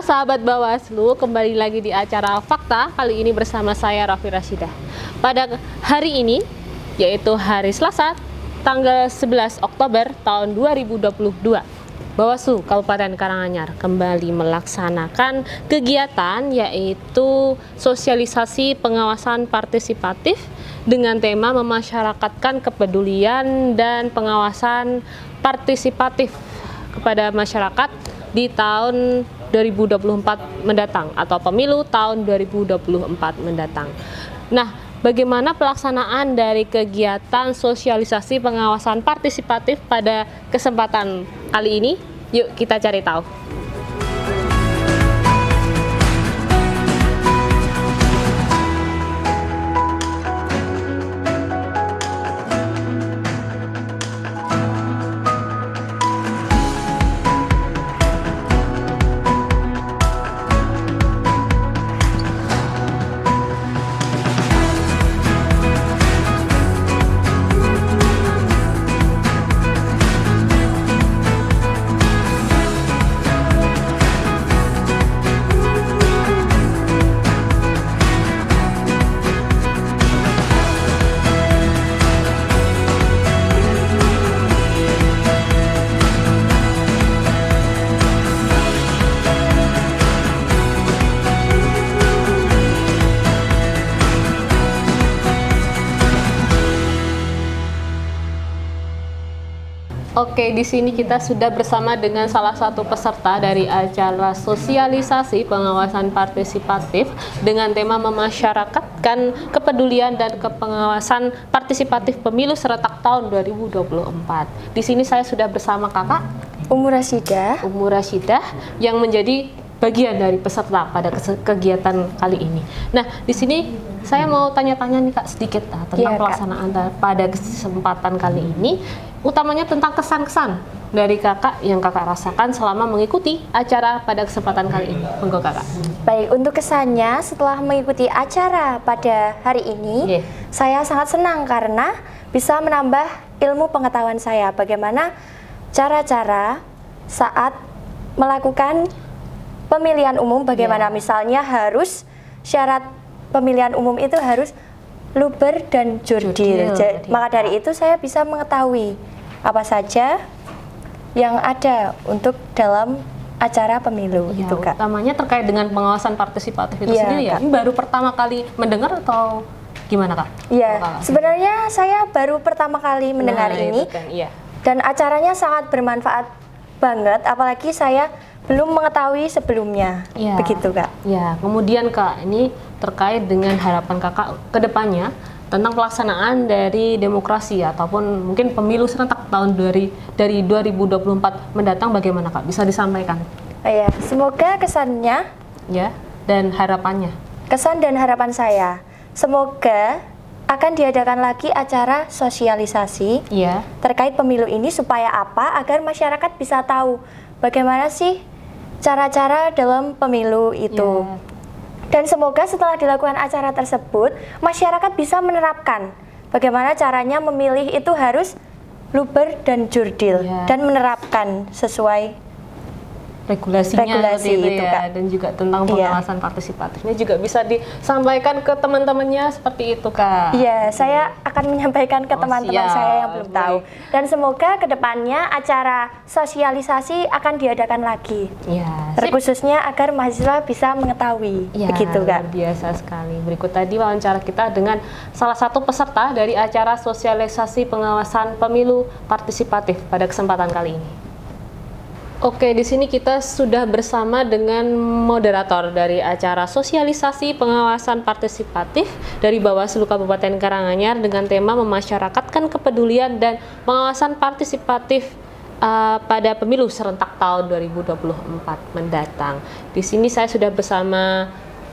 Halo sahabat Bawaslu, kembali lagi di acara Fakta, kali ini bersama saya Raffi Rasyidah. Pada hari ini, yaitu hari Selasa, tanggal 11 Oktober tahun 2022, Bawaslu Kabupaten Karanganyar kembali melaksanakan kegiatan yaitu sosialisasi pengawasan partisipatif dengan tema memasyarakatkan kepedulian dan pengawasan partisipatif kepada masyarakat di tahun 2024 mendatang atau pemilu tahun 2024 mendatang. Nah, bagaimana pelaksanaan dari kegiatan sosialisasi pengawasan partisipatif pada kesempatan kali ini? Yuk kita cari tahu. Oke, di sini kita sudah bersama dengan salah satu peserta dari acara sosialisasi pengawasan partisipatif dengan tema memasyarakatkan kepedulian dan kepengawasan partisipatif pemilu serentak tahun 2024. Di sini saya sudah bersama Kakak Umur Rasyidah yang menjadi bagian dari peserta pada kegiatan kali ini. Nah, di sini saya mau tanya-tanya nih Kak sedikit tentang pelaksanaan pada kesempatan kali ini, utamanya tentang kesan-kesan dari Kakak yang Kakak rasakan selama mengikuti acara pada kesempatan kali ini. Monggo Kakak. Baik, untuk kesannya setelah mengikuti acara pada hari ini, saya sangat senang karena bisa menambah ilmu pengetahuan saya bagaimana cara-cara saat melakukan pemilihan umum, bagaimana misalnya harus syarat pemilihan umum itu harus luber dan jurdil. Maka dari itu saya bisa mengetahui apa saja yang ada untuk dalam acara pemilu itu Kak. Utamanya terkait dengan pengawasan partisipatif itu sendiri ya. Ini baru pertama kali mendengar atau gimana Kak? Iya, sebenarnya saya baru pertama kali mendengar ini. Dan acaranya sangat bermanfaat banget, apalagi saya belum mengetahui sebelumnya. Begitu Kak. Ya, kemudian Kak, ini terkait dengan harapan Kakak ke depannya tentang pelaksanaan dari demokrasi ataupun mungkin pemilu serentak tahun dari 2024 mendatang, bagaimana Kak? Bisa disampaikan? Iya, semoga kesannya dan harapannya. Kesan dan harapan saya, semoga akan diadakan lagi acara sosialisasi terkait pemilu ini supaya apa? Agar masyarakat bisa tahu bagaimana sih cara-cara dalam pemilu itu. Dan semoga setelah dilakukan acara tersebut, masyarakat bisa menerapkan bagaimana caranya memilih itu harus luber dan jurdil dan menerapkan sesuai regulasinya itu ya, dan juga tentang pengawasan partisipatifnya juga bisa disampaikan ke teman-temannya seperti itu Kak. Iya, saya akan menyampaikan ke teman-teman saya yang belum tahu. Dan semoga kedepannya acara sosialisasi akan diadakan lagi. Terkhususnya agar mahasiswa bisa mengetahui. Begitu Kak. Luar biasa sekali. Berikut tadi wawancara kita dengan salah satu peserta dari acara sosialisasi pengawasan pemilu partisipatif pada kesempatan kali ini. Oke, di sini kita sudah bersama dengan moderator dari acara sosialisasi pengawasan partisipatif dari Bawaslu Kabupaten Karanganyar dengan tema memasyarakatkan kepedulian dan pengawasan partisipatif pada pemilu serentak tahun 2024 mendatang. Di sini saya sudah bersama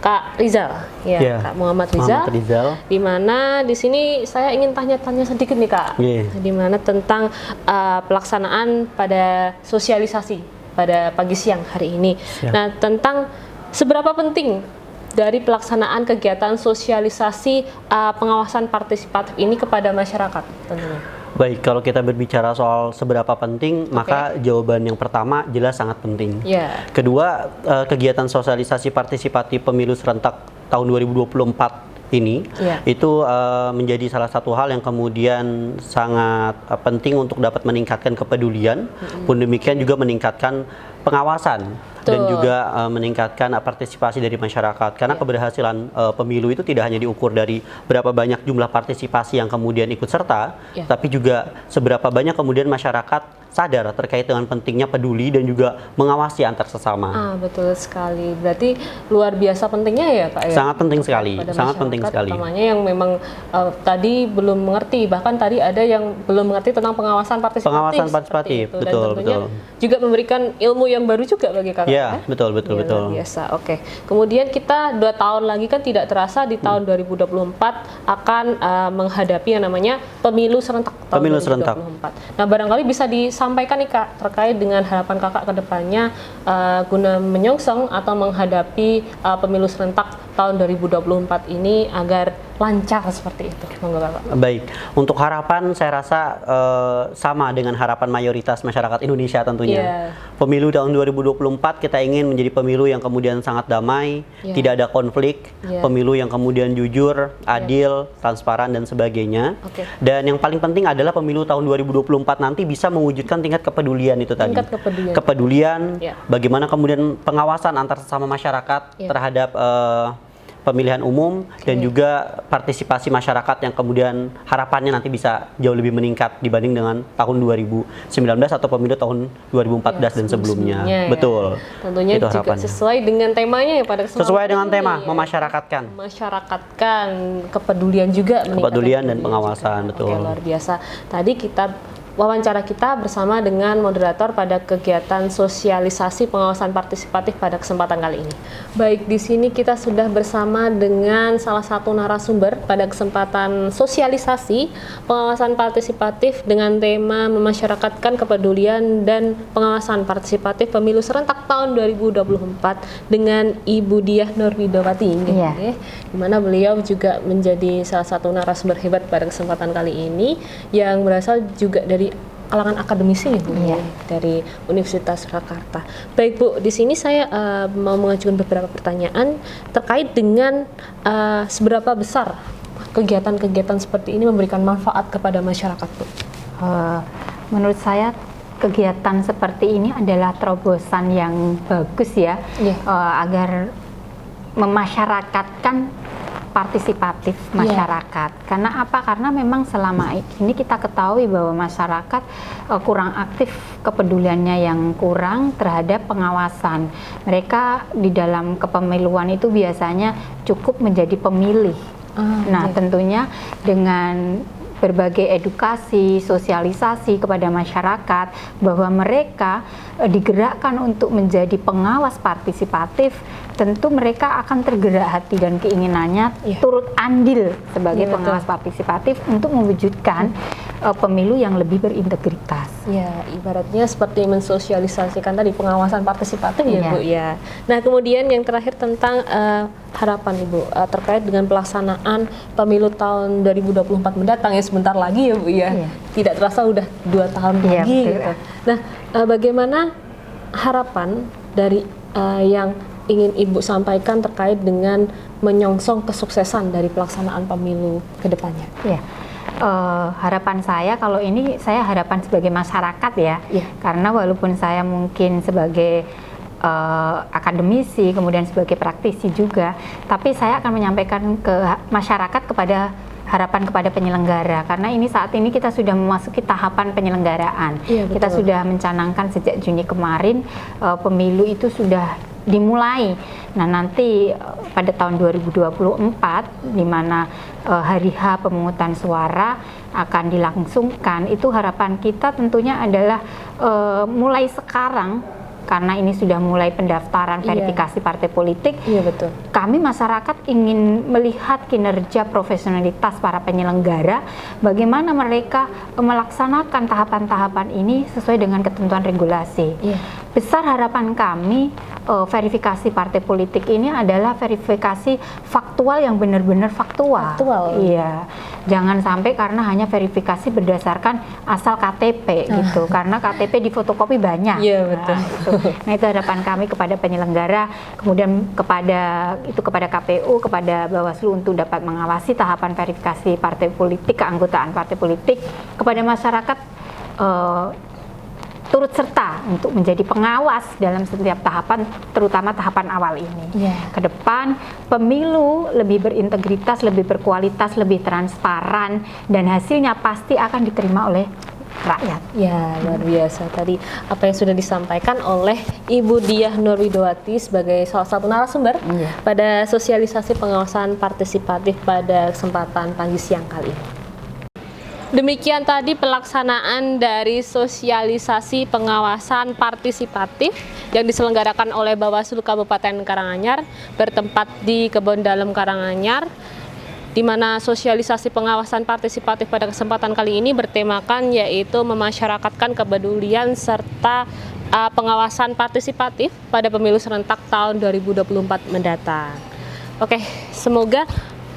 Kak Rizal, Kak Muhammad Rizal. Di mana di sini saya ingin tanya-tanya sedikit nih Kak, di mana tentang pelaksanaan pada sosialisasi pada pagi siang hari ini. Nah, tentang seberapa penting dari pelaksanaan kegiatan sosialisasi pengawasan partisipatif ini kepada masyarakat tentunya. Baik, kalau kita berbicara soal seberapa penting, maka jawaban yang pertama jelas sangat penting. Kedua, kegiatan sosialisasi partisipatif pemilu serentak tahun 2024 ini itu menjadi salah satu hal yang kemudian sangat penting untuk dapat meningkatkan kepedulian, pun demikian juga meningkatkan pengawasan dan juga meningkatkan partisipasi dari masyarakat, karena keberhasilan pemilu itu tidak hanya diukur dari berapa banyak jumlah partisipasi yang kemudian ikut serta, tapi juga seberapa banyak kemudian masyarakat sadar terkait dengan pentingnya peduli dan juga mengawasi antar sesama. Betul sekali. Berarti luar biasa pentingnya ya, Pak ya. Sangat penting sekali. Sangat penting sekali. Utamanya yang memang tadi belum mengerti, bahkan tadi ada yang belum mengerti tentang pengawasan partisipatif. Pengawasan partisipatif, betul, dan tentunya betul. juga memberikan ilmu yang baru juga bagi kakak. Ya, betul. Luar biasa. Kemudian kita 2 tahun lagi kan tidak terasa di tahun 2024 akan menghadapi yang namanya pemilu serentak tahun 2024. Nah, barangkali bisa disampaikan nih Kak terkait dengan harapan kakak ke depannya guna menyongsong atau menghadapi pemilu serentak tahun 2024 ini agar lancar seperti itu. Monggo Bapak. Baik, untuk harapan saya rasa sama dengan harapan mayoritas masyarakat Indonesia tentunya. Pemilu tahun 2024 kita ingin menjadi pemilu yang kemudian sangat damai, tidak ada konflik, pemilu yang kemudian jujur, adil, transparan dan sebagainya. Dan yang paling penting adalah pemilu tahun 2024 nanti bisa mewujudkan tingkat kepedulian itu tadi. Kepedulian, bagaimana kemudian pengawasan antar sesama masyarakat terhadap pemilihan umum dan juga partisipasi masyarakat yang kemudian harapannya nanti bisa jauh lebih meningkat dibanding dengan tahun 2019 atau pemilu tahun 2014 dan sebelumnya. Betul. Tentunya itu juga harapannya. Sesuai dengan temanya ya pada kesempatan. Sesuai dengan tema, memasyarakatkan. Memasyarakatkan kepedulian juga. Kepedulian dan pengawasan, betul. Luar biasa. Tadi wawancara kita bersama dengan moderator pada kegiatan sosialisasi pengawasan partisipatif pada kesempatan kali ini. Baik, di sini kita sudah bersama dengan salah satu narasumber pada kesempatan sosialisasi pengawasan partisipatif dengan tema memasyarakatkan kepedulian dan pengawasan partisipatif pemilu serentak tahun 2024 dengan Ibu Diah Nurwidawati, di mana beliau juga menjadi salah satu narasumber hebat pada kesempatan kali ini yang berasal juga dari kalangan akademisi nih Bu, dari Universitas Surakarta. Baik Bu, di sini saya mau mengajukan beberapa pertanyaan terkait dengan seberapa besar kegiatan-kegiatan seperti ini memberikan manfaat kepada masyarakat Bu. Menurut saya kegiatan seperti ini adalah terobosan yang bagus ya, agar memasyarakatkan partisipatif masyarakat. Karena apa? Karena memang selama ini kita ketahui bahwa masyarakat kurang aktif, kepeduliannya yang kurang terhadap pengawasan. Mereka di dalam kepemiluan itu biasanya cukup menjadi pemilih. Tentunya dengan berbagai edukasi, sosialisasi kepada masyarakat bahwa mereka digerakkan untuk menjadi pengawas partisipatif, tentu mereka akan tergerak hati dan keinginannya turut andil sebagai pengawas partisipatif untuk mewujudkan pemilu yang lebih berintegritas. Ya, ibaratnya seperti mensosialisasikan tadi pengawasan partisipatif ya Bu ya. Nah, kemudian yang terakhir tentang harapan Ibu terkait dengan pelaksanaan pemilu tahun 2024 mendatang ya, sebentar lagi ya Bu ya. Tidak terasa udah 2 tahun lagi gitu. Nah, bagaimana harapan dari yang ingin Ibu sampaikan terkait dengan menyongsong kesuksesan dari pelaksanaan pemilu ke depannya? Harapan saya kalau ini saya harapan sebagai masyarakat ya, karena walaupun saya mungkin sebagai akademisi kemudian sebagai praktisi juga, tapi saya akan menyampaikan ke masyarakat kepada harapan kepada penyelenggara, karena ini saat ini kita sudah memasuki tahapan penyelenggaraan. Kita sudah mencanangkan sejak Juni kemarin pemilu itu sudah dimulai. Nah, nanti pada tahun 2024 di mana hari H pemungutan suara akan dilangsungkan, itu harapan kita tentunya adalah mulai sekarang, karena ini sudah mulai pendaftaran verifikasi partai politik. Kami masyarakat ingin melihat kinerja profesionalitas para penyelenggara, bagaimana mereka melaksanakan tahapan-tahapan ini sesuai dengan ketentuan regulasi. besar harapan kami verifikasi partai politik ini adalah verifikasi faktual yang benar-benar faktual. Iya, jangan sampai karena hanya verifikasi berdasarkan asal KTP gitu, karena KTP difotokopi banyak. Iya, betul. Nah, itu harapan kami kepada penyelenggara, kemudian kepada KPU, kepada Bawaslu untuk dapat mengawasi tahapan verifikasi partai politik, keanggotaan partai politik, kepada masyarakat turut serta untuk menjadi pengawas dalam setiap tahapan, terutama tahapan awal ini. Ke depan pemilu lebih berintegritas, lebih berkualitas, lebih transparan, dan hasilnya pasti akan diterima oleh rakyat. Ya, luar biasa tadi apa yang sudah disampaikan oleh Ibu Diah Nurwidowati sebagai salah satu narasumber pada sosialisasi pengawasan partisipatif pada kesempatan pagi siang kali ini. Demikian tadi pelaksanaan dari sosialisasi pengawasan partisipatif yang diselenggarakan oleh Bawaslu Kabupaten Karanganyar bertempat di Kebon Dalem Karanganyar, di mana sosialisasi pengawasan partisipatif pada kesempatan kali ini bertemakan yaitu memasyarakatkan kepedulian serta pengawasan partisipatif pada pemilu serentak tahun 2024 mendatang. Oke, semoga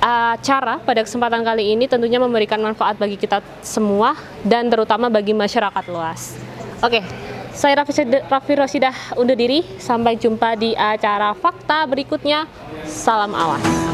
acara pada kesempatan kali ini tentunya memberikan manfaat bagi kita semua dan terutama bagi masyarakat luas. Oke, saya Raffi Rosidah undur diri. Sampai jumpa di acara fakta berikutnya. Salam awas.